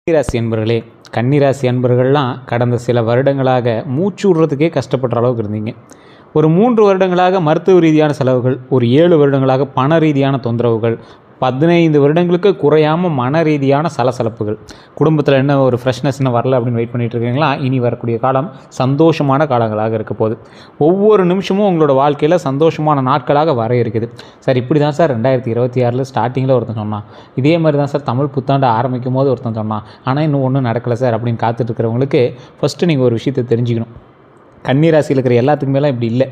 கன்னிராசி அன்பர்களே, கன்னிராசி அன்பர்கள்லாம் கடந்த சில வருடங்களாக மூச்சு விடுறதுக்கே கஷ்டப்படுற அளவுக்கு இருந்தீங்க. ஒரு 3 வருடங்களாக மருத்துவ ரீதியான செலவுகள், ஒரு 7 வருடங்களாக பண ரீதியான தொந்தரவுகள், 15 வருடங்களுக்கு குறையாமல் மன ரீதியான சலசலப்புகள், குடும்பத்தில் என்ன ஒரு ஃப்ரெஷ்னஸ் இன்னும் வரல அப்படின்னு வெயிட் பண்ணிட்டு இருக்கீங்களா? இனி வரக்கூடிய காலம் சந்தோஷமான காலங்களாக இருக்க போகுது. ஒவ்வொரு நிமிஷமும் உங்களோட வாழ்க்கையில் சந்தோஷமான நாட்களாக வர இருக்குது. சார் இப்படி தான் சார் 2026 ஸ்டார்டிங்கில் ஒருத்தன் சொன்னான், இதே மாதிரி தான் சார் தமிழ் புத்தாண்டு ஆரம்பிக்கும் போது ஒருத்தன் சொன்னான், ஆனால் இன்னும் ஒன்றும் நடக்கலை சார் அப்படின்னு காத்துட்ருக்கிறவங்களுக்கு ஃபஸ்ட்டு நீங்கள் ஒரு விஷயத்தை தெரிஞ்சுக்கணும். கன்னிராசியில் இருக்கிற எல்லாத்துக்குமேலாம் இப்படி இல்லை.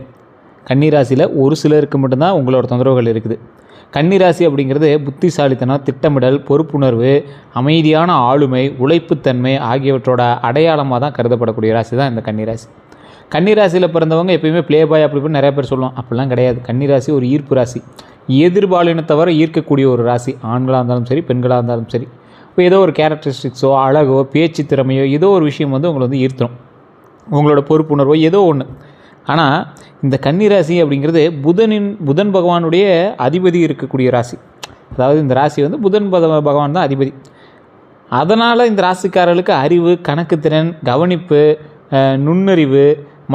கன்னிராசியில் ஒரு சிலருக்கு மட்டும்தான் உங்களோட தொந்தரவுகள் இருக்குது. கன்னிராசி அப்படிங்கிறது புத்திசாலித்தனம், திட்டமிடல், பொறுப்புணர்வு, அமைதியான ஆளுமை, உழைப்புத்தன்மை ஆகியவற்றோட அடையாளமாக தான் கருதப்படக்கூடிய ராசி தான் இந்த கன்னிராசி. கன்னிராசியில் பிறந்தவங்க எப்பயுமே ப்ளே பாய் அப்படி இப்படி நிறைய பேர் சொல்லுவோம். அப்படிலாம் கிடையாது. கன்னிராசி ஒரு ஈர்ப்பு ராசி. எதிர்பாலினத்தவரை ஈர்க்கக்கூடிய ஒரு ராசி. ஆண்களாக இருந்தாலும் சரி, பெண்களாக இருந்தாலும் சரி. இப்போ ஏதோ ஒரு கேரக்டரிஸ்டிக்ஸோ, அழகோ, பேச்சு திறமையோ ஏதோ ஒரு விஷயம் உங்களை ஈர்த்துடும். உங்களோட பொறுப்புணர்வோ ஏதோ ஒன்று. ஆனால் இந்த கன்னிராசி அப்படிங்கிறது புதன் பகவானுடைய அதிபதி இருக்கக்கூடிய ராசி. அதாவது இந்த ராசி புதன் பகவான் தான் அதிபதி. அதனால் இந்த ராசிக்காரர்களுக்கு அறிவு, கணக்குத்திறன், கவனிப்பு, நுண்ணறிவு,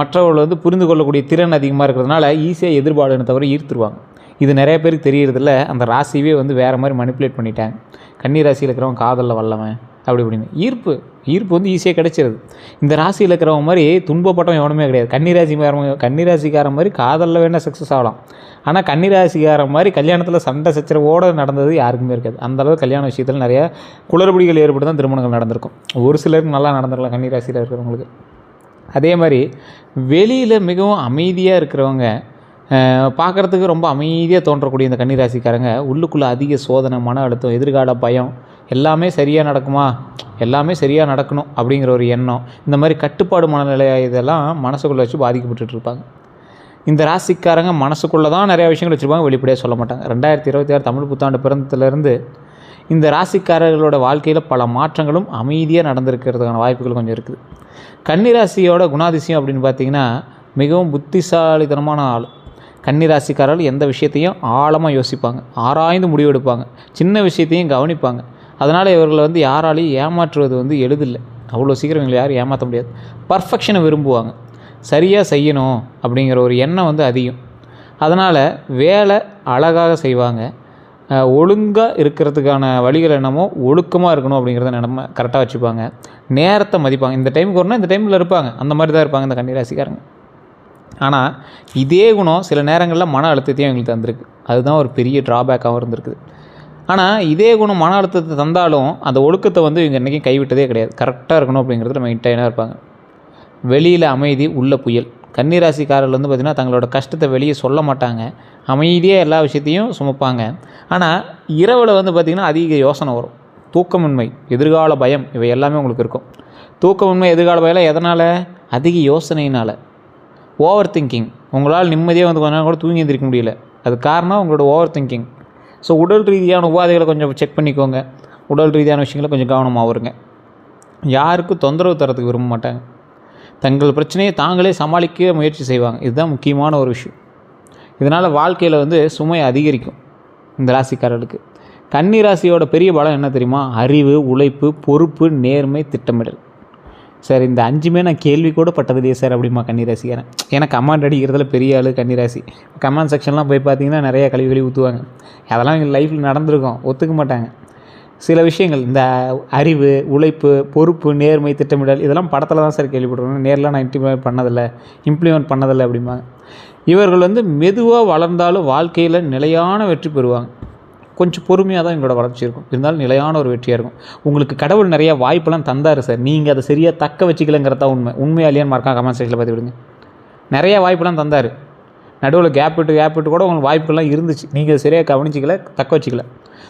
மற்றவர்கள் புரிந்து கொள்ளக்கூடிய திறன் அதிகமாக இருக்கிறதுனால ஈஸியாக எதிர்பாலினத்தை தவிர ஈர்த்துருவாங்க. இது நிறைய பேருக்கு தெரியறதில்ல. அந்த ராசியவே வேறு மாதிரி மனிப்புலேட் பண்ணிட்டாங்க. கன்னி ராசியில் இருக்கிறவங்க காதலில் வல்லவன் அப்படி இப்படின்னு ஈர்ப்பு ஈஸியாக கிடைச்சிருது. இந்த ராசியில் இருக்கிறவங்க மாதிரி துன்பப்பட்டவன் எவனுமே கிடையாது. கன்னிராசிக்காரன் மாதிரி காதலில் வேணால் சக்ஸஸ் ஆகலாம். ஆனால் கன்னிராசிக்காரன் மாதிரி கல்யாணத்தில் சண்டை சச்சரவோடு நடந்தது யாருக்குமே இருக்காது. அந்தளவு கல்யாண விஷயத்தில் நிறையா குளறுபடிகள் ஏற்பட்டு தான் திருமணங்கள் நடந்திருக்கும். ஒரு சிலருக்கு நல்லா நடந்திருக்கலாம் கன்னிராசியில் இருக்கிறவங்களுக்கு. அதே மாதிரி வெளியில் மிகவும் அமைதியாக இருக்கிறவங்க, பார்க்குறதுக்கு ரொம்ப அமைதியாக தோன்றக்கூடிய இந்த கன்னிராசிக்காரங்க உள்ளுக்குள்ளே அதிக சோதனை, மன அழுத்தம், எதிர்கால பயம், எல்லாமே சரியாக நடக்குமா, எல்லாமே சரியாக நடக்கணும் அப்படிங்கிற ஒரு எண்ணம், இந்த மாதிரி கட்டுப்பாடு மனநிலை இதெல்லாம் மனசுக்குள்ளே வச்சு பாதிக்கப்பட்டுருப்பாங்க. இந்த ராசிக்காரங்க மனசுக்குள்ளே தான் நிறையா விஷயங்கள் வச்சுருப்பாங்க, வெளிப்படையாக சொல்ல மாட்டாங்க. 2026 தமிழ் புத்தாண்டு பிறந்ததுலேருந்து இந்த ராசிக்காரர்களோட வாழ்க்கையில் பல மாற்றங்களும் அமைதியாக நடந்திருக்கிறதுக்கான வாய்ப்புகள் கொஞ்சம் இருக்குது. கன்னிராசியோட குணாதிசயம் அப்படின்னு பார்த்திங்கன்னா மிகவும் புத்திசாலித்தனமான ஆள். கன்னிராசிக்காரர்கள் எந்த விஷயத்தையும் ஆழமாக யோசிப்பாங்க, ஆராய்ந்து முடிவெடுப்பாங்க, சின்ன விஷயத்தையும் கவனிப்பாங்க. அதனால் இவர்களை யாராலையும் ஏமாற்றுவது எளிதில்லை. அவ்வளோ சீக்கிரம் இவங்களை யாரும் ஏமாற்ற முடியாது. பர்ஃபெக்ஷனை விரும்புவாங்க. சரியாக செய்யணும் அப்படிங்கிற ஒரு எண்ணம் அதிகம். அதனால் வேலை அழகாக செய்வாங்க. ஒழுங்காக இருக்கிறதுக்கான வழிகள் என்னமோ ஒழுக்கமாக இருக்கணும் அப்படிங்கிறத நம்ம கரெக்டாக வச்சுப்பாங்க. நேரத்தை மதிப்பாங்க. இந்த டைமுக்கு வரணும், இந்த டைமில் இருப்பாங்க. அந்த மாதிரி தான் இருப்பாங்க இந்த கன்னிராசிக்காரங்க. ஆனால் இதே குணம் சில நேரங்களில் மன அழுத்தத்தையும் எங்களுக்கு தந்திருக்கு. அதுதான் ஒரு பெரிய ட்ராபேக்காகவும் இருந்திருக்குது. ஆனால் இதே குணம் மன அழுத்தத்தை தந்தாலும் அந்த ஒழுக்கத்தை இவங்க என்றைக்கும் கைவிட்டதே கிடையாது. கரெக்டாக இருக்கணும் அப்படிங்கிறது மெயின்டைனாக இருப்பாங்க. வெளியில் அமைதி, உள்ள புயல். கன்னிராசிக்காரர்கள் பார்த்திங்கன்னா தங்களோட கஷ்டத்தை வெளியே சொல்ல மாட்டாங்க. அமைதியாக எல்லா விஷயத்தையும் சுமப்பாங்க. ஆனால் இரவில் பார்த்திங்கன்னா அதிக யோசனை வரும். தூக்கமின்மை, எதிர்கால பயம், இவை எல்லாமே உங்களுக்கு இருக்கும். தூக்கமின்மை, எதிர்கால பயம் எதனால்? அதிக யோசனையினால். Over thinking. உங்களால் நிம்மதியாக கொஞ்ச நேரம் கூட தூங்கி எந்திரிக்க முடியல. அது காரணம் உங்களோட ஓவர் திங்கிங். ஸோ உடல் ரீதியான உபாதைகளை கொஞ்சம் செக் பண்ணிக்கோங்க. உடல் ரீதியான விஷயங்களை கொஞ்சம் கவனமாக வருங்க. யாருக்கும் தொந்தரவு தரத்துக்கு விரும்ப மாட்டாங்க. தங்கள் பிரச்சனையை தாங்களே சமாளிக்க முயற்சி செய்வாங்க. இதுதான் முக்கியமான ஒரு விஷயம். இதனால் வாழ்க்கையில் சுமை அதிகரிக்கும் இந்த ராசிக்காரர்களுக்கு. கன்னி ராசியோட பெரிய பலம் என்ன தெரியுமா? அறிவு, உழைப்பு, பொறுப்பு, நேர்மை, திட்டமிடல். சார் இந்த 5மே நான் கேள்வி கூட பட்டதில்லையே சார் அப்படிமா கன்னிராசிக்காரன். ஏன்னா கமெண்ட் அடிக்கிறதுல பெரிய ஆள் கன்னிராசி. கமெண்ட் செக்ஷன்லாம் போய் பார்த்தீங்கன்னா நிறைய கழுவி ஊற்றுவாங்க. அதெல்லாம் எங்கள் லைஃப்பில் நடந்திருக்கும், ஒத்துக்க மாட்டாங்க. சில விஷயங்கள் இந்த அறிவு, உழைப்பு, பொறுப்பு, நேர்மை, திட்டமிடல் இதெல்லாம் படத்தில் தான் சார் கேள்விப்பட்டிருக்கோம். நேரில் நான் இம்ப்ளிமெண்ட் பண்ணதில்லை அப்படிம்பாங்க. இவர்கள் மெதுவாக வளர்ந்தாலும் வாழ்க்கையில் நிலையான வெற்றி பெறுவாங்க. கொஞ்சம் பொறுமையாக தான் எங்களோட வளர்ச்சி இருக்கும். இருந்தாலும் நிலையான ஒரு வெற்றியாக இருக்கும். உங்களுக்கு கடவுள் நிறையா வாய்ப்பெல்லாம் தந்தார் சார், நீங்கள் அதை சரியாக தக்க வச்சுக்கலங்கிறதா உண்மையாக இல்லையான்னு மறக்காம கமெண்ட் செக்ஷனில் பார்த்து விடுங்க. நிறையா வாய்ப்பெல்லாம் தந்தார். நடுவில் கேப் விட்டு கூட உங்களுக்கு வாய்ப்புகள்லாம் இருந்துச்சு. நீங்கள் அதை சரியாக கவனிச்சிக்கல, தக்க வச்சிக்கல.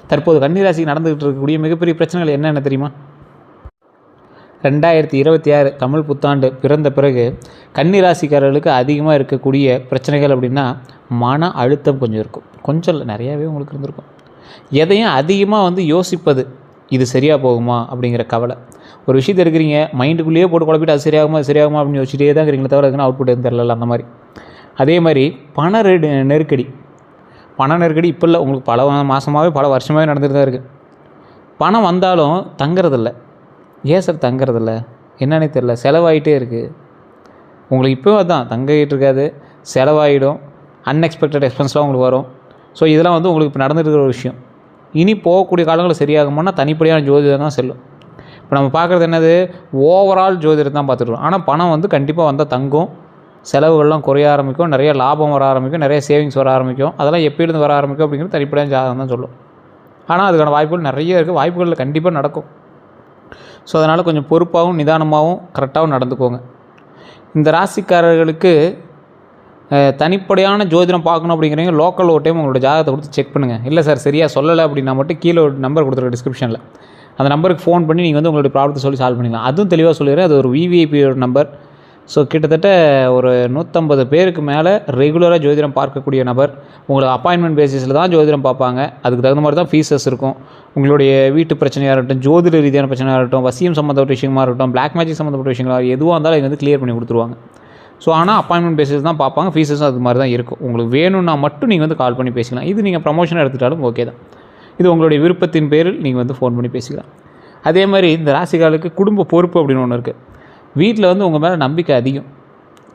தற்போது கன்னிராசிக்கு நடந்துகிட்டு இருக்கக்கூடிய மிகப்பெரிய பிரச்சனைகள் என்னென்ன தெரியுமா? 2026 தமிழ் புத்தாண்டு பிறந்த பிறகு கன்னிராசிக்காரர்களுக்கு அதிகமாக இருக்கக்கூடிய பிரச்சனைகள் அப்படின்னா மன அழுத்தம் கொஞ்சம் இருக்கும். கொஞ்சம் இல்லை, நிறையாவே உங்களுக்கு இருந்திருக்கும். எதையும் அதிகமாக யோசிப்பது, இது சரியாக போகுமா அப்படிங்கிற கவலை. ஒரு விஷயத்தை இருக்கிறீங்க, மைண்டுக்குள்ளேயே போட்டு குழப்பிட்டு அது சரியாகுமா அப்படின்னு யோசிச்சுட்டே தான் இருக்கிறீங்களே தவிர அதுக்குன்னு அவுட்புட் எதுவும் தெரியல. அந்த மாதிரி அதே மாதிரி பண நெருக்கடி இப்போ இல்லை, உங்களுக்கு பல மாதமாகவே பல வருஷமாகவே நடந்துட்டு தான் இருக்குது. பணம் வந்தாலும் தங்குறதில்ல. ஏன் சார் தங்குறதில்ல? என்னன்னே தெரில, செலவாகிட்டே இருக்குது. உங்களுக்கு இப்போவும் அதுதான் தங்கிட்டு இருக்காது, செலவாகிடும், அன்எக்ஸ்பெக்டட் எக்ஸ்பென்ஸ்லாம் உங்களுக்கு வரும். ஸோ இதெல்லாம் வந்து உங்களுக்கு இப்போ நடந்துட்டு இருக்கிற ஒரு விஷயம். இனி போகக்கூடிய காலங்களில் சரியாகுமானா தனிப்படையான ஜோதிடம் தான் செல்லும். இப்போ நம்ம பார்க்குறது என்னது, ஓவரால் ஜோதிடம் தான் பார்த்துருக்கோம். ஆனால் பணம் வந்து கண்டிப்பாக வந்தால் தங்கும், செலவுகள்லாம் குறைய ஆரம்பிக்கும், நிறைய லாபம் வர ஆரம்பிக்கும், நிறைய சேவிங்ஸ் வர ஆரம்பிக்கும். அதெல்லாம் எப்போயிருந்து வர ஆரம்பிக்கும் அப்படிங்கிறது தனிப்படையான ஜாதகம் தான் சொல்லும். ஆனால் அதுக்கான வாய்ப்புகள் நிறைய இருக்குது, வாய்ப்புகளில் கண்டிப்பாக நடக்கும். ஸோ அதனால் கொஞ்சம் பொறுப்பாகவும் நிதானமாகவும் கரெக்டாகவும் நடந்துக்கோங்க. இந்த ராசிக்காரர்களுக்கு தனிப்படையான ஜோதிடம் பார்க்கணும் அப்படிங்கிறீங்க, லோக்கல் ஒரு டைம் உங்களோட ஜாதகத்தை கொடுத்து செக் பண்ணுங்கள். இல்லை சார் சரியாக சொல்லலை அப்படின்னா மட்டும் கீழே ஒரு நம்பர் கொடுத்துருக்க டிஸ்கிரிப்ஷனில், அந்த நம்பருக்கு ஃபோன் பண்ணி நீங்கள் வந்து உங்களுடைய ப்ராப்ளத்தை சொல்லி சால்வ் பண்ணிக்கலாம். அதுவும் தெளிவாக சொல்லிடுறேன், அது ஒரு விவிஐபியோட நம்பர். ஸோ கிட்டத்தட்ட ஒரு 150 பேருக்கு மேலே ரெகுலராக ஜோதிடம் பார்க்கக்கூடிய நபர். உங்களுக்கு அப்பாயின்மெண்ட் பேசிஸில் தான் ஜோதிடம் பார்ப்பாங்க. அதுக்கு தகுந்த மாதிரி தான் ஃபீஸஸ் இருக்கும். உங்களுடைய வீட்டு பிரச்சனையாக இருக்கட்டும், ஜோதிட ரீதியான பிரச்சனையாக இருக்கட்டும், வசியம் சம்மந்தப்பட்ட விஷயமா இருக்கட்டும், பிளாக் மேஜிக் சம்மந்தப்பட்ட விஷயங்களாக எதுவாக இருந்தாலும் இங்கே வந்து கிளியர் பண்ணி கொடுத்துருவாங்க. ஸோ ஆனால் அப்பாயின்மெண்ட் பேசிஸ் தான் பார்ப்பாங்க, ஃபீஸஸும் அது மாதிரி தான் இருக்கும். உங்களுக்கு வேணும்னா மட்டும் நீங்கள் வந்து கால் பண்ணி பேசிக்கலாம். இது நீங்கள் ப்ரமோஷன் எடுத்துட்டாலும் ஓகே தான். இது உங்களுடைய விருப்பத்தின் பேரில் நீங்கள் வந்து ஃபோன் பண்ணி பேசிக்கலாம். அதே மாதிரி இந்த ராசிக்காலுக்கு குடும்ப பொறுப்பு அப்படின்னு ஒன்று இருக்குது. வீட்டில் வந்து உங்கள் மேலே நம்பிக்கை அதிகம்,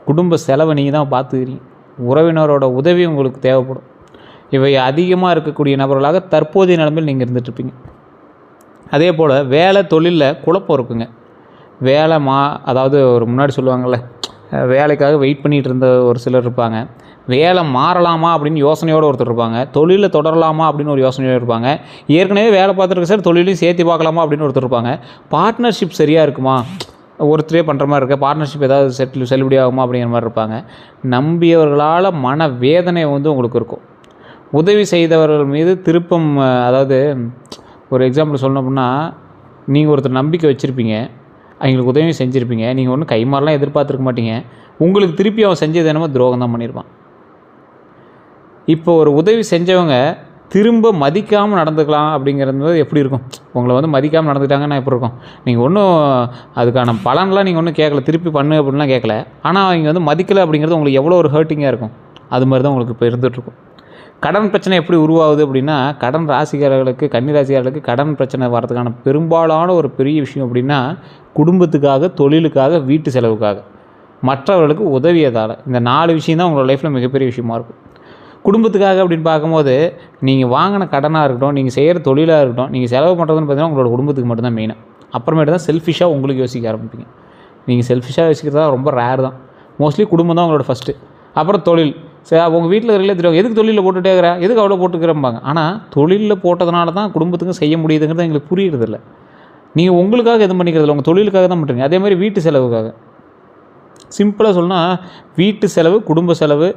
குடும்ப செலவை நீங்கள் தான் பார்த்துக்கிறீங்க, உறவினரோட உதவி உங்களுக்கு தேவைப்படும். இவை அதிகமாக இருக்கக்கூடிய நபர்களாக தற்போதைய நிலைமையில் நீங்கள் இருந்துகிட்ருப்பீங்க. அதே போல் வேலை தொழிலில் குழப்பம் இருக்குங்க. வேலை அதாவது ஒரு முன்னாடி சொல்லுவாங்கள்ல, வேலைக்காக வெயிட் பண்ணிகிட்டு இருந்த ஒரு சிலர் இருப்பாங்க. வேலை மாறலாமா அப்படின்னு யோசனையோடு ஒருத்தர் இருப்பாங்க. தொழிலில் தொடரலாமா அப்படின்னு ஒரு யோசனையோடு இருப்பாங்க. ஏற்கனவே வேலை பார்த்துருக்கு சார், தொழிலையும் சேர்த்து பார்க்கலாமா அப்படின்னு ஒருத்தர் இருப்பாங்க. பார்ட்னர்ஷிப் சரியாக இருக்குமா, ஒருத்தரே பண்ணுற மாதிரி இருக்க, பார்ட்னர்ஷிப் ஏதாவது செல்லுபடி ஆகுமா அப்படிங்கிற மாதிரி இருப்பாங்க. நம்பியவர்களால் மன வேதனை வந்து உங்களுக்கு இருக்கும். உதவி செய்தவர்கள் மீது திருப்பம், அதாவது ஒரு எக்ஸாம்பிள் சொல்லணும் அப்படின்னா, நீங்கள் ஒருத்தர் நம்பிக்கை வச்சுருப்பீங்க, அவங்களுக்கு உதவி செஞ்சுருப்பீங்க, நீங்கள் ஒன்றும் கைமாறலாம் எதிர்பார்த்துருக்க மாட்டீங்க. உங்களுக்கு திருப்பி அவன் செஞ்சது என்னமோ துரோகம் தான் பண்ணியிருப்பான். இப்போ ஒரு உதவி செஞ்சவங்க திரும்ப மதிக்காமல் நடந்துக்கலாம் அப்படிங்கிறது எப்படி இருக்கும்? உங்களை வந்து மதிக்காமல் நடந்துக்கிட்டாங்கன்னா எப்படி இருக்கும்? நீங்கள் ஒன்றும் அதுக்கான பலன்லாம் நீங்கள் ஒன்றும் கேட்கல, திருப்பி பண்ணு அப்படின்லாம் கேட்கல. ஆனால் அவங்க வந்து மதிக்கலை அப்படிங்கிறது உங்களுக்கு எவ்வளோ ஒரு ஹர்ட்டிங்காக இருக்கும். அது மாதிரி தான் உங்களுக்கு இப்போ இருந்துகிட்ருக்கும். கடன் பிரச்சனை எப்படி உருவாகுது அப்படின்னா, கடன் ராசிக்காரர்களுக்கு, கன்னி ராசிக்காரர்களுக்கு கடன் பிரச்சனை வரதுக்கான பெரும்பாலான ஒரு பெரிய விஷயம் அப்படின்னா, குடும்பத்துக்காக, தொழிலுக்காக, வீட்டு செலவுக்காக, மற்றவர்களுக்கு உதவியதால், இந்த 4 விஷயம் தான் உங்களோட லைஃப்பில் மிகப்பெரிய விஷயமா இருக்கும். குடும்பத்துக்காக அப்படின்னு பார்க்கும்போது, நீங்கள் வாங்கின கடனாக இருக்கட்டும், நீங்கள் செய்கிற தொழிலாக இருக்கட்டும், நீங்கள் செலவு பண்ணுறதுன்னு பார்த்தீங்கன்னா உங்களோட குடும்பத்துக்கு மட்டும்தான் மெயினாக. அப்புறமேட்டு தான் செல்ஃபிஷாக உங்களுக்கு யோசிக்க ஆரம்பிப்பீங்க. நீங்கள் செல்ஃபிஷாக யோசிக்கிறதா ரொம்ப ரேர் தான். மோஸ்ட்லி குடும்பம் தான் உங்களோட ஃபஸ்ட்டு. அப்புறம் தொழில். சரி, உங்கள் வீட்டில் இருக்கிற தெரியும், எதுக்கு தொழிலில் போட்டுகிட்டே இருக்கிற, எதுக்கு அவ்வளோ போட்டுக்கிறம்பாங்க. ஆனால் தொழிலில் போட்டதுனால தான் குடும்பத்துக்கும் செய்ய முடியுதுங்கிறது எங்களுக்கு புரியுறதில்ல. நீங்கள் உங்களுக்காக எதுவும் பண்ணிக்கிறதில்ல, உங்கள் தொழிலுக்காக தான் பண்ணுறீங்க. அதே மாதிரி வீட்டு செலவுக்காக. சிம்பிளாக சொன்னால், வீட்டு செலவு, குடும்ப செலவு,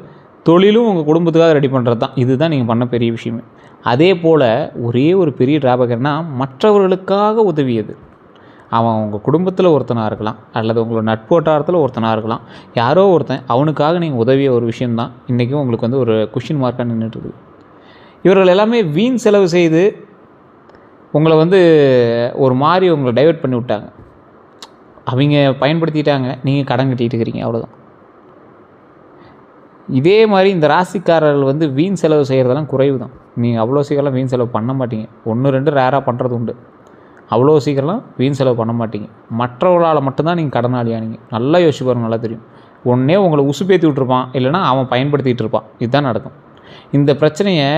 தொழிலும் உங்கள் குடும்பத்துக்காக ரெடி பண்ணுறது தான். இதுதான் நீங்கள் பண்ண பெரிய விஷயமே. அதே போல் ஒரே ஒரு பெரிய டிராபேக்னா, மற்றவர்களுக்காக உதவியது. அவன் உங்கள் குடும்பத்தில் ஒருத்தனாக இருக்கலாம், அல்லது உங்களோட நட்பு வட்டாரத்தில் ஒருத்தனாக இருக்கலாம். யாரோ ஒருத்தன், அவனுக்காக நீங்கள் உதவிய ஒரு விஷயந்தான் இன்றைக்கும் உங்களுக்கு வந்து ஒரு கொஷின் மார்க்காக நின்றுட்டுருக்குது. இவர்கள் எல்லாமே வீண் செலவு செய்து உங்களை வந்து ஒரு மாதிரி உங்களை டைவெர்ட் பண்ணி விட்டாங்க. அவங்க பயன்படுத்திட்டாங்க, நீங்கள் கடன் கட்டிகிட்டு இருக்கிறீங்க, அவ்வளோதான். இதே மாதிரி இந்த ராசிக்காரர்கள் வந்து வீண் செலவு செய்கிறதெல்லாம் குறைவு தான். நீங்கள் அவ்வளோ சீக்கிரம்லாம் வீண் செலவு பண்ண மாட்டீங்க. 1-2 ரேராக பண்ணுறது உண்டு. அவ்வளோ சீக்கிரம்லாம் வீண் செலவு பண்ண மாட்டீங்க. மற்றவர்களால் மட்டும்தான் நீங்கள் கடனாளியானீங்க. நல்லா யோசிச்சு பாருங்க, நல்லா தெரியும். ஒன்றே உங்களை உசுப்பேற்றி விட்டுருப்பான், இல்லைனா அவன் பயன்படுத்திகிட்டு இருப்பான். இதுதான் நடக்கும். இந்த பிரச்சனையை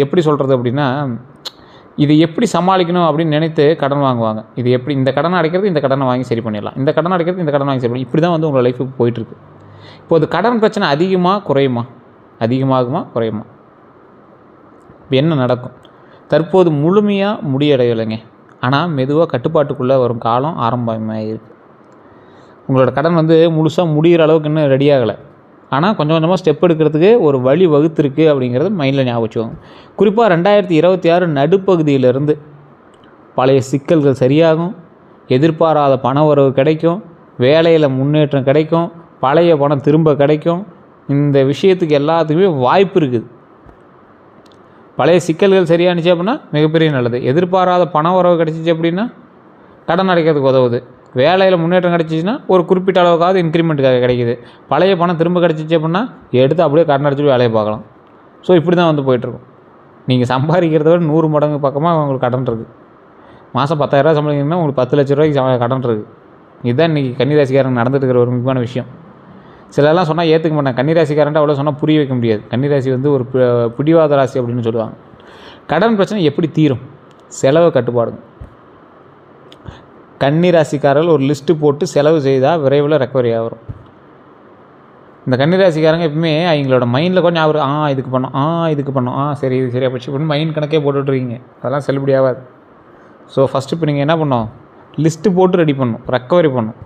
எப்படி சொல்கிறது அப்படின்னா, இது எப்படி சமாளிக்கணும் அப்படின்னு நினைத்து கடன் வாங்குவாங்க. இது எப்படி இந்த கடனை அடைக்கிறது, இந்த கடனை வாங்கி சரி பண்ணிடலாம், இந்த கடனை அடைக்கிறது, இந்த கடனை வாங்கி சரி பண்ணி, இப்படி தான் வந்து உங்கள் லைஃபுக்கு போயிட்டுருக்கு. இப்போது கடன் பிரச்சனை அதிகமாக குறையுமா, அதிகமாகுமா குறையுமா? இப்போ என்ன நடக்கும்? தற்போது முழுமையாக முடியடையலைங்க, ஆனால் மெதுவாக கட்டுப்பாட்டுக்குள்ளே வரும் காலம் ஆரம்பமாகிருக்கு. உங்களோட கடன் வந்து முழுசாக முடிகிற அளவுக்கு இன்னும் ரெடி ஆகலை, ஆனால் கொஞ்சம் கொஞ்சமாக ஸ்டெப் எடுக்கிறதுக்கு ஒரு வழி வகுத்துருக்கு அப்படிங்கிறது மைண்டில் ஞாபகம் வச்சுக்கோங்க. குறிப்பாக 2026 நடுப்பகுதியிலிருந்து பழைய சிக்கல்கள் சரியாகும், எதிர்பாராத பண வரவு கிடைக்கும், வேலையில் முன்னேற்றம் கிடைக்கும், பழைய பணம் திரும்ப கிடைக்கும். இந்த விஷயத்துக்கு எல்லாத்துக்குமே வாய்ப்பு இருக்குது. பழைய சிக்கல்கள் சரியானுச்சு அப்படின்னா மிகப்பெரிய நல்லது. எதிர்பாராத பண வரவு கிடச்சிச்சு அப்படின்னா கடன் அடைக்கிறதுக்கு உதவுது. வேலையில் முன்னேற்றம் கிடச்சிச்சின்னா ஒரு குறிப்பிட்ட அளவுக்காவது இன்க்ரிமெண்ட்டுக்காக கிடைக்கிது. பழைய பணம் திரும்ப கிடச்சிச்சு அப்படின்னா எடுத்து அப்படியே கடன் அடிச்சுட்டு வேலையை பார்க்கலாம். ஸோ இப்படி தான் வந்து போயிட்டுருக்கும். நீங்கள் சம்பாதிக்கிறத விட 100 மடங்கு பக்கமாக உங்களுக்கு கடன் இருக்குது. மாதம் 10,000 சம்பளிங்கன்னா உங்களுக்கு 10 லட்ச ரூபாய்க்கு கடன் இருக்குது. இதுதான் இன்றைக்கி கன்னிராசிக்காரங்க நடந்துட்டு இருக்கிற ஒரு முக்கியமான விஷயம். சிலர்லாம் சொன்னால் ஏற்றுக்க மாட்டாங்க. கன்னிராசிக்காரன்ட்டு அவ்வளோ சொன்னால் புரிய வைக்க முடியாது. கன்னிராசி வந்து ஒரு பிடிவாத ராசி அப்படின்னு சொல்லுவாங்க. கடன் பிரச்சனை எப்படி தீரும்? செலவு கட்டுப்பாடுங்க. கன்னிராசிக்காரர்கள் ஒரு லிஸ்ட்டு போட்டு செலவு செய்தால் விரைவில் ரெக்கவரி ஆகும். இந்த கன்னிராசிக்காரங்க எப்பவுமே அவங்களோட மைண்டில் கொஞ்சம் இதுக்கு பண்ணோம் சரி இது சரியாக போச்சு அப்படின்னு மைண்ட் கணக்கே போட்டுட்ருக்கீங்க. அதெல்லாம் செல்லுபடி ஆகாது. ஸோ ஃபஸ்ட்டு இப்போ நீங்கள் என்ன பண்ணணும், லிஸ்ட்டு போட்டு ரெடி பண்ணணும், ரெக்கவரி பண்ணணும்.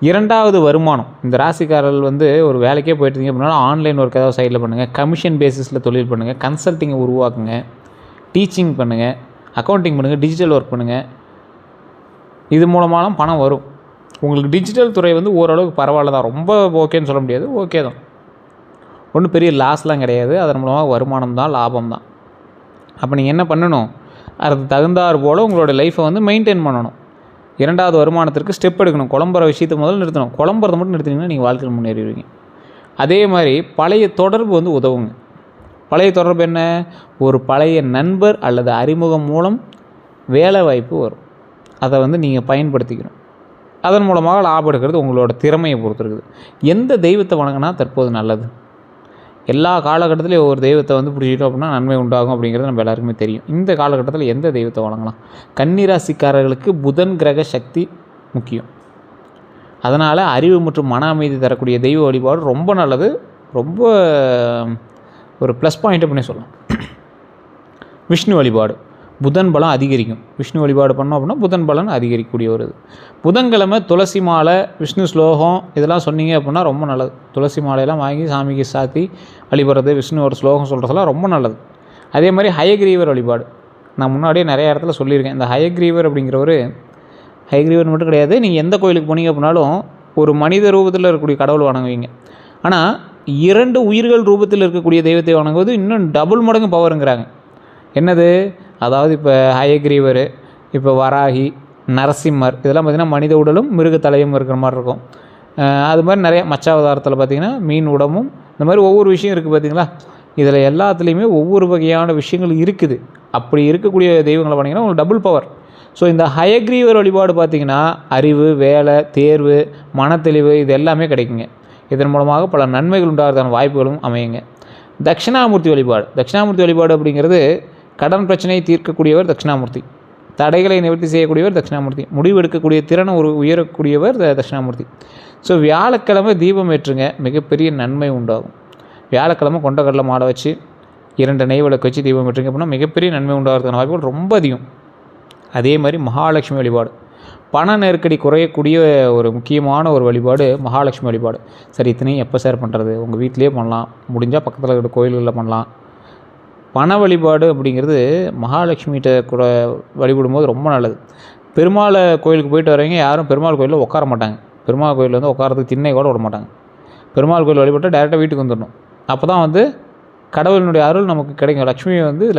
2வது வருமானம். இந்த ராசிக்காரர்கள் வந்து ஒரு வேலைக்கே போயிட்டுருங்க அப்படின்னா ஆன்லைன் ஒர்க் ஏதாவது சைடில் பண்ணுங்கள், கமிஷன் பேசிஸில் தொழில் பண்ணுங்கள், கன்சல்ட்டிங்கை உருவாக்குங்க, டீச்சிங் பண்ணுங்கள், அக்கௌண்டிங் பண்ணுங்கள், டிஜிட்டல் ஒர்க் பண்ணுங்கள். இது மூலமாலும் பணம் வரும். உங்களுக்கு டிஜிட்டல் துறை வந்து ஓரளவுக்கு பரவாயில்ல தான், ரொம்ப ஓகேன்னு சொல்ல முடியாது, ஓகே தான், ஒன்றும் பெரிய லாஸ்லாம் கிடையாது. அதன் மூலமாக வருமானம் தான், லாபம் தான். அப்போ நீங்கள் என்ன பண்ணணும், அதுக்கு தகுந்தாறு போல் உங்களோட லைஃப்பை வந்து மெயின்டைன் பண்ணணும். 2வது வருமானத்திற்கு ஸ்டெப் எடுக்கணும். குழம்புற விஷயத்தை முதல்ல நிறுத்தணும். குழம்புறதை மட்டும் நிறுத்தினீங்கன்னா நீங்கள் வாழ்க்கையில் முன்னேறிடுவீங்க. அதே மாதிரி பழைய தொடர்பு வந்து உதவுங்க. பழைய தொடர்பு என்ன, ஒரு பழைய நண்பர் அல்லது அறிமுகம் மூலம் வேலை வாய்ப்பு வரும். அதை வந்து நீங்கள் பயன்படுத்திக்கணும். அதன் மூலமாக லாபம் எடுக்கிறது உங்களோட திறமையை பொறுத்து இருக்குது. எந்த தெய்வத்தை வணங்கினா தற்போது நல்லது? எல்லா காலகட்டத்திலையும் ஒவ்வொரு தெய்வத்தை வந்து பிடிச்சிட்டோம் அப்படின்னா நன்மை உண்டாகும் அப்படிங்கிறது நம்ம எல்லாருக்குமே தெரியும். இந்த காலகட்டத்தில் எந்த தெய்வத்தை வணங்கலாம்? கன்னிராசிக்காரர்களுக்கு புதன் கிரக சக்தி முக்கியம். அதனால் அறிவு மற்றும் மன அமைதி தரக்கூடிய தெய்வ வழிபாடு ரொம்ப நல்லது, ரொம்ப ஒரு ப்ளஸ் பாயிண்ட் அப்படின்னு சொல்லலாம். விஷ்ணு வழிபாடு புதன் பலம் அதிகரிக்கும். விஷ்ணு வழிபாடு பண்ணோம் அப்படின்னா புதன் பலன் அதிகரிக்கக்கூடிய ஒரு இது. புதன்கிழமை துளசி மாலை, விஷ்ணு ஸ்லோகம் இதெல்லாம் சொன்னீங்க அப்படின்னா ரொம்ப நல்லது. துளசி மாலையெல்லாம் வாங்கி சாமிக்கு சாத்தி வழிபடுறது, விஷ்ணுவோட ஸ்லோகம் சொல்கிறதெல்லாம் ரொம்ப நல்லது. அதே மாதிரி ஹயக்ரீவர் வழிபாடு நான் முன்னாடியே நிறைய இடத்துல சொல்லியிருக்கேன். இந்த ஹயக்ரீவர் அப்படிங்கிறவர் ஹயக்ரீவர் மட்டும் கிடையாது, நீங்கள் எந்த கோயிலுக்கு போனீங்க அப்படின்னாலும் ஒரு மனித ரூபத்தில் இருக்கக்கூடிய கடவுள் வணங்குவீங்க. ஆனால் 2 உயிர்கள் ரூபத்தில் இருக்கக்கூடிய தெய்வத்தை வணங்குவது இன்னும் டபுள் மடங்கு பவருங்கிறாங்க. என்னது, அதாவது இப்போ ஹயக்ரீவர், இப்போ வராகி, நரசிம்மர் இதெல்லாம் பார்த்திங்கன்னா மனித உடலும் மிருக தலையும் இருக்கிற மாதிரி இருக்கும். அது மாதிரி நிறைய மச்சாவதாரத்தில் பார்த்திங்கன்னா மீன் உடம்பும் இந்த மாதிரி ஒவ்வொரு விஷயம் இருக்குது பார்த்திங்களா. இதில் எல்லாத்துலேயுமே ஒவ்வொரு வகையான விஷயங்கள் இருக்குது. அப்படி இருக்கக்கூடிய தெய்வங்களை பண்ணிங்கன்னா உங்களுக்கு டபுள் பவர். ஸோ இந்த ஹயக்ரீவர் வழிபாடு பார்த்திங்கன்னா அறிவு, வேலை, தேர்வு, மனத்தெளிவு இது எல்லாமே கிடைக்குங்க. இதன் மூலமாக பல நன்மைகள் உண்டாகிறதான வாய்ப்புகளும் அமையுங்க. தட்சிணாமூர்த்தி வழிபாடு அப்படிங்கிறது கடன் பிரச்சனையை தீர்க்கக்கூடியவர் தட்சிணாமூர்த்தி, தடைகளை நிவர்த்தி செய்யக்கூடியவர் தட்சிணாமூர்த்தி, முடிவு எடுக்கக்கூடிய திறனை உயரக்கூடியவர் தட்சிணாமூர்த்தி. ஸோ வியாழக்கிழமை தீபம் ஏற்றுங்க, மிகப்பெரிய நன்மை உண்டாகும். வியாழக்கிழமை கொண்டக்கடலை மாடை வச்சு 2 நெய் விளக்கு வச்சு தீபம் ஏற்றுங்க அப்படின்னா மிகப்பெரிய நன்மை உண்டாகிறதுக்கான வாய்ப்புகள் ரொம்ப அதிகம். அதே மாதிரி மகாலட்சுமி வழிபாடு பண நெருக்கடி குறையக்கூடிய ஒரு முக்கியமான ஒரு வழிபாடு மகாலட்சுமி வழிபாடு. சரி, இத்தனையும் எப்போ சார் பண்ணுறது? உங்கள் வீட்டிலே பண்ணலாம், முடிஞ்சால் பக்கத்தில் இருக்கிற கோயில்களில் பண்ணலாம். பண வழிபாடு அப்படிங்கிறது மகாலட்சுமிகிட்ட கூட வழிபடும்போது ரொம்ப நல்லது. பெருமாள் கோயிலுக்கு போயிட்டு வரவங்க யாரும் பெருமாள் கோயிலில் உட்கார மாட்டாங்க. பெருமாள் கோயிலில் வந்து உட்காரத்துக்கு திண்ணை கூட விட மாட்டாங்க. பெருமாள் கோயில் வழிபட்டால் டேரெக்டாக வீட்டுக்கு வந்துடணும். அப்போ தான் வந்து கடவுளினுடைய அருள் நமக்கு கிடைக்கும்.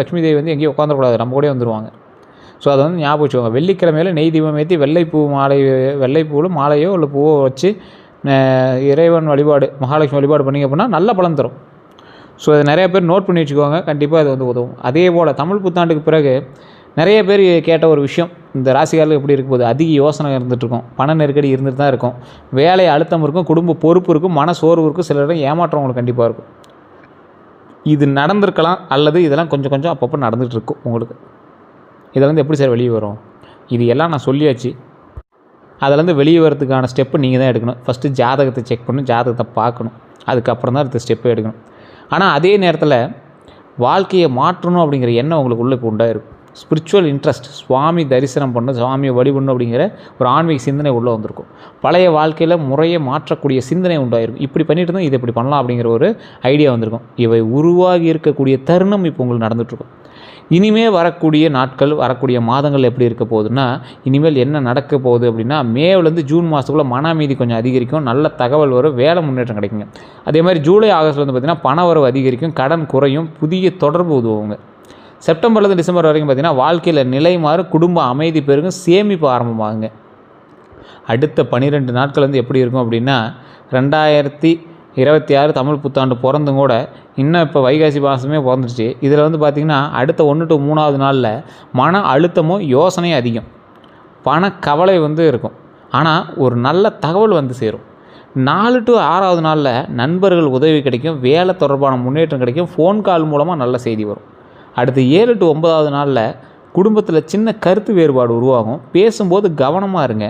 லக்ஷ்மி தேவி வந்து எங்கேயும் உட்காந்துக்கூடாது, நம்ம கூட வந்துடுவாங்க. ஸோ அதை வந்து ஞாபகம் வச்சுக்கோங்க. வெள்ளிக்கிழமையில் நெய் தீபம் ஏற்றி வெள்ளைப்பூவில் மாலையோ இல்லை பூவோ வச்சு இறைவன் வழிபாடு மகாலட்சுமி வழிபாடு பண்ணிங்க அப்படின்னா நல்ல பலன் தரும். ஸோ அதை நிறைய பேர் நோட் பண்ணி வச்சுக்கோங்க, கண்டிப்பாக அது வந்து உதவும். அதே போல் தமிழ் புத்தாண்டுக்கு பிறகு நிறைய பேர் கேட்ட ஒரு விஷயம், இந்த ராசிக்காரர்கள் எப்படி இருக்கும் போது அதிக யோசனை இருந்துகிட்ருக்கும், பண நெருக்கடி இருந்துட்டு தான் இருக்கும், வேலை அழுத்தம் இருக்கும், குடும்ப பொறுப்பு இருக்கும், மன சோர்வு இருக்கும், சில இடம் ஏமாற்றம் உங்களுக்கு கண்டிப்பாக இருக்கும். இது நடந்திருக்கலாம் அல்லது இதெல்லாம் கொஞ்சம் கொஞ்சம் அப்பப்போ நடந்துகிட்டு இருக்கும் உங்களுக்கு. இதிலேருந்து எப்படி சார் வெளியே வரும்? இது எல்லாம் நான் சொல்லியாச்சு. அதிலேருந்து வெளியே வரதுக்கான ஸ்டெப்பு நீங்கள் தான் எடுக்கணும். ஃபஸ்ட்டு ஜாதகத்தை செக் பண்ணணும், ஜாதகத்தை பார்க்கணும், அதுக்கப்புறம் தான் அடுத்த ஸ்டெப்பை எடுக்கணும். ஆனால் அதே நேரத்தில் வாழ்க்கையை மாற்றணும் அப்படிங்கிற எண்ணம் உங்களுக்கு உள்ளே இப்போ உண்டாயிருக்கும். ஸ்பிரிச்சுவல் இன்ட்ரெஸ்ட், சுவாமி தரிசனம் பண்ணணும், சுவாமியை வழிபடணும் அப்படிங்கிற ஒரு ஆன்மீக சிந்தனை உள்ளே வந்திருக்கும். பழைய வாழ்க்கையில் முறையை மாற்றக்கூடிய சிந்தனை உண்டாயிருக்கும். இப்படி பண்ணிட்டு தான் இதை இப்படி பண்ணலாம் அப்படிங்கிற ஒரு ஐடியா வந்திருக்கும். இவை உருவாகி இருக்கக்கூடிய தருணம் இப்போ உங்களுக்கு நடந்துகிட்ருக்கும். இனிமேல் வரக்கூடிய நாட்கள், வரக்கூடிய மாதங்கள் எப்படி இருக்க போகுதுன்னா, இனிமேல் என்ன நடக்க போகுது அப்படின்னா, மேலேருந்து ஜூன் மாதத்துக்குள்ளே மன அமைதி கொஞ்சம் அதிகரிக்கும், நல்ல தகவல் வரும், வேலை முன்னேற்றம் கிடைக்குங்க. அதே மாதிரி ஜூலை ஆகஸ்ட்டில் வந்து பார்த்திங்கன்னா பண வரவு அதிகரிக்கும், கடன் குறையும், புதிய தொடர்பு உதவுங்க. செப்டம்பர்லேருந்து டிசம்பர் வரைக்கும் பார்த்திங்கன்னா வாழ்க்கையில் நிலை மாறு, குடும்ப அமைதி பெருகும், சேமிப்பு ஆரம்பமாகுங்க. அடுத்த 12 நாட்கள் வந்து எப்படி இருக்கும் அப்படின்னா, 2026 தமிழ் புத்தாண்டு பிறந்தும் கூட இன்னும் இப்போ வைகாசி மாதமே பிறந்துருச்சு. இதில் வந்து பார்த்திங்கன்னா அடுத்த 1 to 3வது நாளில் மன அழுத்தமும் யோசனையும் அதிகம். பணக்கவலை வந்து இருக்கும். ஆனால் ஒரு நல்ல தகவல் வந்து சேரும். 4 to 6வது நாளில் நண்பர்கள் உதவி கிடைக்கும், வேலை தொடர்பான முன்னேற்றம் கிடைக்கும், ஃபோன் கால் மூலமாக நல்ல செய்தி வரும். அடுத்து 7 to 9வது நாளில் குடும்பத்தில் சின்ன கருத்து வேறுபாடு உருவாகும். பேசும்போது கவனமாக இருங்க.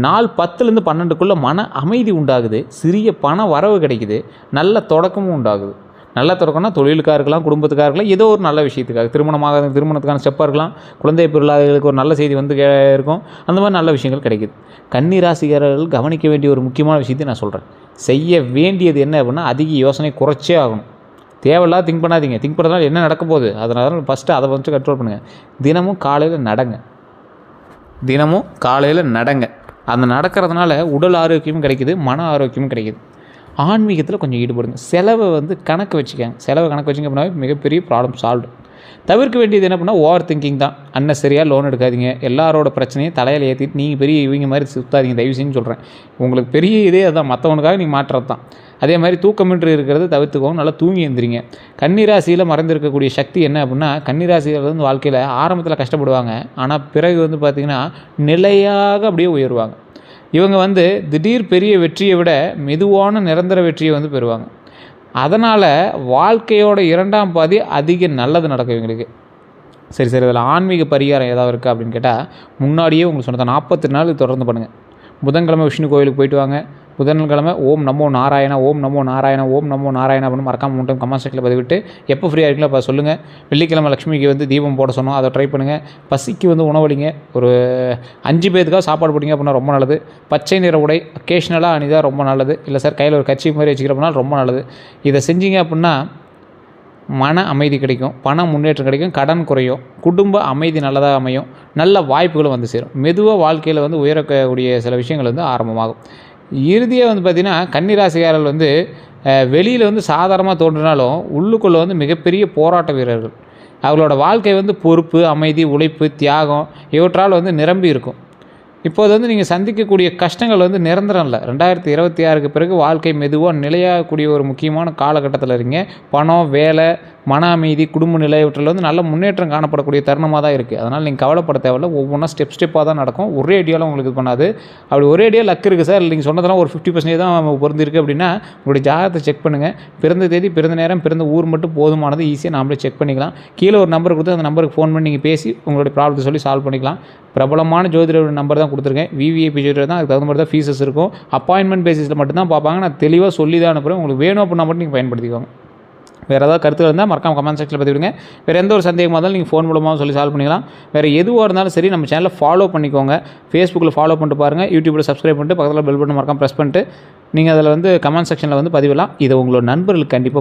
நாள் 10லேருந்து 12க்குள்ளே மன அமைதி உண்டாகுது, சிறிய பண வரவு கிடைக்குது, நல்ல தொடக்கமும் உண்டாகுது. நல்ல தொடக்கம்னா தொழிலுக்காக இருக்கலாம், குடும்பத்துக்காக இருக்கலாம், ஏதோ ஒரு நல்ல விஷயத்துக்காக, திருமணத்துக்கான ஸ்டெப்பாக இருக்கலாம், குழந்தை பிறலாதவர்களுக்கு ஒரு நல்ல செய்தி வந்து இருக்கும். அந்த மாதிரி நல்ல விஷயங்கள் கிடைக்குது. கன்னி ராசிக்காரர்கள் கவனிக்க வேண்டிய ஒரு முக்கியமான விஷயத்தை நான் சொல்கிறேன். செய்ய வேண்டியது என்ன அப்படின்னா, அதிக யோசனை குறைச்சே ஆகணும். தேவையில்லாத திங்க் பண்ணாதீங்க. திங்க் பண்ணுறதுனால என்ன நடக்க போகுது, அதனால ஃபஸ்ட்டு அதை வந்து கண்ட்ரோல் பண்ணுங்கள். தினமும் காலையில் நடங்க. அந்த நடக்கிறதுனால உடல் ஆரோக்கியமும் கிடைக்குது, மன ஆரோக்கியமும் கிடைக்குது. ஆன்மீகத்தில் கொஞ்சம் ஈடுபடுங்க. செலவை வந்து கணக்கு வச்சுக்கங்க. அப்படின்னா மிகப்பெரிய ப்ராப்ளம் சால்வ். தவிர்க்க வேண்டியது என்ன பண்ணால் ஓவர் திங்கிங் தான். அன்னசரியாக லோன் எடுக்காதீங்க. எல்லாரோட பிரச்சனையும் தலையில் ஏற்றிட்டு நீங்கள் பெரிய இவங்க மாதிரி சுற்றாதீங்க, தயவு செஞ்சு சொல்கிறேன். உங்களுக்கு பெரிய இதே அதுதான், மற்றவனுக்காக நீங்கள் மாற்றுறது தான். அதே மாதிரி தூக்கமின்றி இருக்கிறது தவிர்த்துக்கோங்க. நல்லா தூங்கி எழுந்திரிங்க. கன்னிராசியில் மறைந்திருக்கக்கூடிய சக்தி என்ன அப்படின்னா, கன்னிராசியில் வந்து வாழ்க்கையில் ஆரம்பத்தில் கஷ்டப்படுவாங்க, ஆனால் பிறகு வந்து பார்த்திங்கன்னா நிலையாக அப்படியே உயருவாங்க. இவங்க வந்து திடீர் பெரிய வெற்றியை விட மெதுவான நிரந்தர வெற்றியை வந்து பெறுவாங்க. அதனால் வாழ்க்கையோட 2ஆம் பாதி அதிக நல்லது நடக்கும் இவங்களுக்கு. சரி இதில் ஆன்மீக பரிகாரம் ஏதாவது இருக்கா அப்படின்னு கேட்டால், முன்னாடியே உங்களுக்கு சொன்னதை 40 நாள் தொடர்ந்து பண்ணுங்கள். புதன்கிழமை விஷ்ணு கோயிலுக்கு போயிட்டு வாங்க. புதன்கிழமை ஓம் நமோ நாராயணா, ஓம் நமோ நாராயணா, ஓம் நமோ நாராயணா அப்படின்னு மறக்காம 3 டைம் கமெண்ட் செக்ஷனில் பதிவிட்டு எப்போ ஃப்ரீயாக இருக்கீங்களோ அப்போ சொல்லுங்கள். வெள்ளிக்கிழமை லக்ஷ்மிக்கு வந்து தீபம் போட சொன்னோம், அதை ட்ரை பண்ணுங்கள். பசிக்கு வந்து உணவளிங்க. ஒரு 5 பேருக்காக சாப்பாடு போட்டிங்க அப்படின்னா ரொம்ப நல்லது. பச்சை நிற உடை அக்கேஷ்னலாக அணிதான் ரொம்ப நல்லது. இல்லை சார் கையில் ஒரு கட்சி மாதிரி வச்சுக்கிறப்பனால ரொம்ப நல்லது. இதை செஞ்சீங்க அப்படின்னா மன அமைதி கிடைக்கும், பண முன்னேற்றம் கிடைக்கும், கடன் குறையும், குடும்ப அமைதி நல்லதாக அமையும், நல்ல வாய்ப்புகளும் வந்து சேரும். மெதுவாக வாழ்க்கையில் வந்து உயரக்கூடிய சில விஷயங்கள் வந்து ஆரம்பமாகும். இறுதியாக வந்து பார்த்திங்கன்னா, கன்னிராசிக்காரர்கள் வந்து வெளியில் வந்து சாதாரணமாக தோன்றினாலும் உள்ளுக்குள்ளே வந்து மிகப்பெரிய போராட்ட வீரர்கள். அவர்களோட வாழ்க்கை வந்து பொறுப்பு, அமைதி, உழைப்பு, தியாகம் இவற்றால் வந்து நிரம்பி இருக்கும். இப்போது வந்து நீங்கள் சந்திக்கக்கூடிய கஷ்டங்கள் வந்து நிரந்தரம் இல்லை. 2026க்கு பிறகு வாழ்க்கை மெதுவாக நிலையாகக்கூடிய ஒரு முக்கியமான காலகட்டத்தில் இருக்கீங்க. பணம், வேலை, மன அமைதி, குடும்ப நிலை இவற்றில் வந்து நல்ல முன்னேற்றம் காணப்படக்கூடிய தருணமாக தான் இருக்குது. அதனால் நீங்கள் கவலைப்பட தேவையில்லை. ஒவ்வொன்றா ஸ்டெப்பாக தான் நடக்கும். ஒரே ஐடியாவில் உங்களுக்கு இது பண்ணாது. அப்படி ஒரே ஐடியா லக் இருக்குது சார், நீங்கள் சொன்னதெல்லாம் ஒரு 50% தான் பொருந்திருக்கு அப்படின்னா உங்களுடைய ஜாதகத்தை செக் பண்ணுங்கள். பிறந்த தேதி, பிறந்த நேரம், பிறந்த ஊர் மட்டும் போதுமானது. ஈஸியாக நாமளே செக் பண்ணிக்கலாம். கீழே ஒரு நம்பர் கொடுத்து அந்த நம்பருக்கு ஃபோன் பண்ணி நீங்கள் பேசி உங்களுடைய ப்ராப்ளத்தை சொல்லி சால்வ் பண்ணிக்கலாம். பிரபலமான ஜோதிடரோட நம்பர் தான் கொடுத்துருக்கேன். விவிஐபி ஜோதிடர் தான். அதுக்கு தகுந்த மாதிரி தான் ஃபீஸஸ் இருக்கும். அப்பாயின்மெண்ட் பேசிஸில் மட்டும்தான் பார்ப்பாங்க. நான் தெளிவாக சொல்லி தான் அனுப்புகிறேன். உங்களுக்கு வேணும் அப்படின்னா மட்டும் நீங்கள் பயன்படுத்திக்கோங்க. வேறு ஏதாவது கருத்துகள் இருந்தால் மறக்காம கமெண்ட் செக்ஷனில் பதிவிடுங்க. வேறு எந்த ஒரு சந்தேகமாக இருந்தாலும் நீங்கள் ஃபோன் மூலமாக சொல்லி சால்வ் பண்ணிக்கலாம். வேறு எதுவாக இருந்தாலும் சரி நம்ம சேனலை ஃபாலோ பண்ணிக்கோங்க. ஃபேஸ்புக்கில் ஃபாலோ பண்ணிட்டு பாருங்கள், யூடியூப்பில் சப்ஸ்கிரைப் பண்ணிட்டு பக்கத்தில் பெல் பட்டன் மறக்காம ப்ரெஸ் பண்ணிட்டு நீங்கள் அதில் வந்து கமெண்ட் செக்ஷனில் வந்து பதிவிடலாம். இதை உங்களோட நண்பர்களுக்கு கண்டிப்பாக